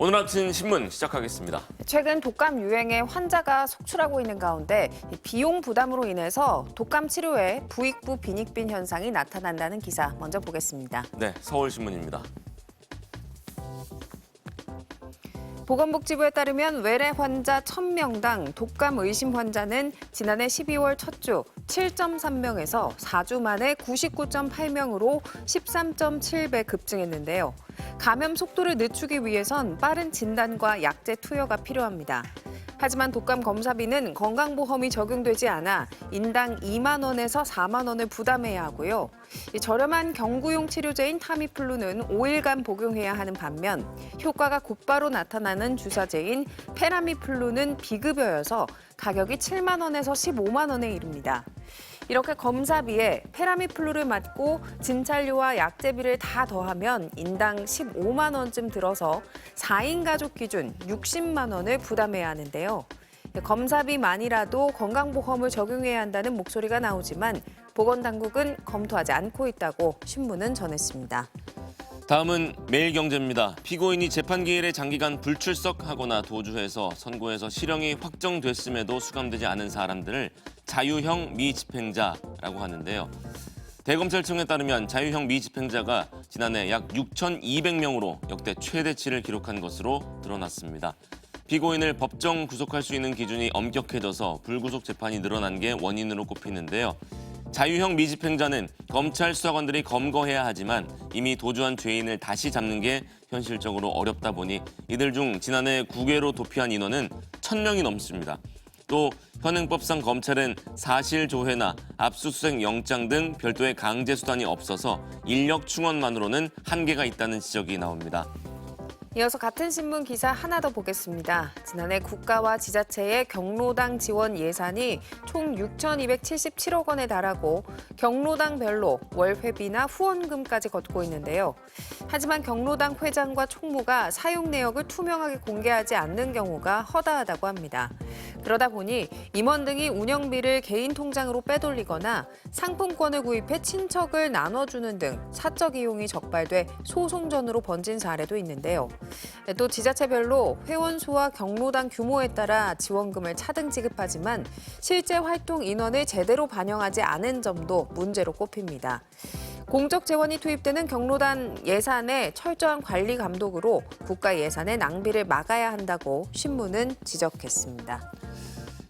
오늘 아침 신문 시작하겠습니다. 최근 독감 유행에 환자가 속출하고 있는 가운데 비용 부담으로 인해서 독감 치료에 부익부 빈익빈 현상이 나타난다는 기사 먼저 보겠습니다. 네, 서울신문입니다. 보건복지부에 따르면 외래 환자 1,000명당 독감 의심 환자는 지난해 12월 첫 주 7.3명에서 4주 만에 99.8명으로 13.7배 급증했는데요. 감염 속도를 늦추기 위해선 빠른 진단과 약제 투여가 필요합니다. 하지만 독감 검사비는 건강보험이 적용되지 않아 인당 2만 원에서 4만 원을 부담해야 하고요. 저렴한 경구용 치료제인 타미플루는 5일간 복용해야 하는 반면 효과가 곧바로 나타나는 주사제인 페라미플루는 비급여여서 가격이 7만 원에서 15만 원에 이릅니다. 이렇게 검사비에 페라미플루를 맞고 진찰료와 약제비를 다 더하면 인당 15만 원쯤 들어서 4인 가족 기준 60만 원을 부담해야 하는데요. 검사비만이라도 건강보험을 적용해야 한다는 목소리가 나오지만 보건당국은 검토하지 않고 있다고 신문은 전했습니다. 다음은 매일경제입니다. 피고인이 재판기일에 장기간 불출석하거나 도주해서 선고에서 실형이 확정됐음에도 수감되지 않은 사람들을 자유형 미집행자라고 하는데요. 대검찰청에 따르면 자유형 미집행자가 지난해 약 6,200명으로 역대 최대치를 기록한 것으로 드러났습니다. 피고인을 법정 구속할 수 있는 기준이 엄격해져서 불구속 재판이 늘어난 게 원인으로 꼽히는데요. 자유형 미집행자는 검찰 수사관들이 검거해야 하지만 이미 도주한 죄인을 다시 잡는 게 현실적으로 어렵다 보니 이들 중 지난해 국외로 도피한 인원은 1,000명이 넘습니다. 또 현행법상 검찰은 사실조회나 압수수색 영장 등 별도의 강제 수단이 없어서 인력 충원만으로는 한계가 있다는 지적이 나옵니다. 이어서 같은 신문 기사 하나 더 보겠습니다. 지난해 국가와 지자체의 경로당 지원 예산이 총 6,277억 원에 달하고 경로당별로 월 회비나 후원금까지 걷고 있는데요. 하지만 경로당 회장과 총무가 사용 내역을 투명하게 공개하지 않는 경우가 허다하다고 합니다. 그러다 보니 임원 등이 운영비를 개인 통장으로 빼돌리거나 상품권을 구입해 친척을 나눠주는 등 사적 이용이 적발돼 소송전으로 번진 사례도 있는데요. 또 지자체별로 회원수와 경로당 규모에 따라 지원금을 차등 지급하지만 실제 활동 인원을 제대로 반영하지 않은 점도 문제로 꼽힙니다. 공적 재원이 투입되는 경로당 예산의 철저한 관리 감독으로 국가 예산의 낭비를 막아야 한다고 신문은 지적했습니다.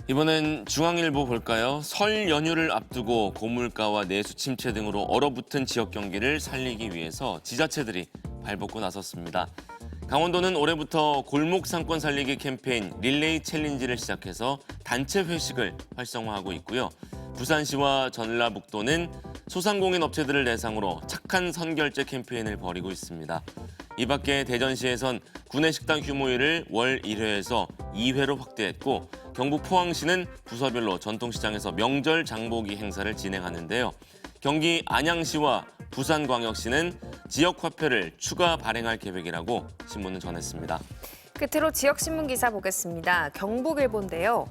이번엔 중앙일보 볼까요? 설 연휴를 앞두고 고물가와 내수 침체 등으로 얼어붙은 지역 경기를 살리기 위해서 지자체들이 발벗고 나섰습니다. 강원도는 올해부터 골목 상권 살리기 캠페인 릴레이 챌린지를 시작해서 단체 회식을 활성화하고 있고요. 부산시와 전라북도는 소상공인 업체들을 대상으로 착한 선결제 캠페인을 벌이고 있습니다. 이 밖에 대전시에선 구내식당 휴무일을 월 1회에서 2회로 확대했고 경북 포항시는 부서별로 전통시장에서 명절 장보기 행사를 진행하는데요. 경기 안양시와 부산광역시는 지역 화폐를 추가 발행할 계획이라고 신문은 전했습니다. 끝으로 지역신문 기사 보겠습니다. 경북일보인데요.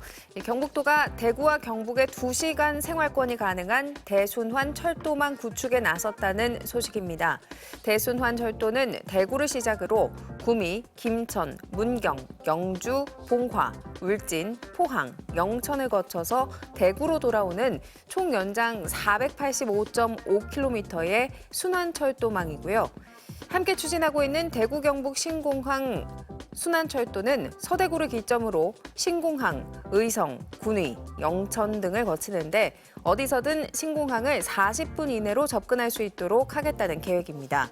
경북도가 대구와 경북의 2시간 생활권이 가능한 대순환 철도망 구축에 나섰다는 소식입니다. 대순환 철도는 대구를 시작으로 구미, 김천, 문경, 영주, 봉화, 울진, 포항, 영천을 거쳐서 대구로 돌아오는 총 연장 485.5km의 순환철도망이고요. 함께 추진하고 있는 대구 경북 신공항 순환철도는 서대구를 기점으로 신공항, 의성, 군위, 영천 등을 거치는데 어디서든 신공항을 40분 이내로 접근할 수 있도록 하겠다는 계획입니다.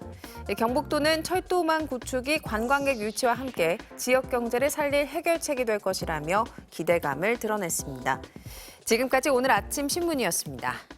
경북도는 철도망 구축이 관광객 유치와 함께 지역 경제를 살릴 해결책이 될 것이라며 기대감을 드러냈습니다. 지금까지 오늘 아침 신문이었습니다.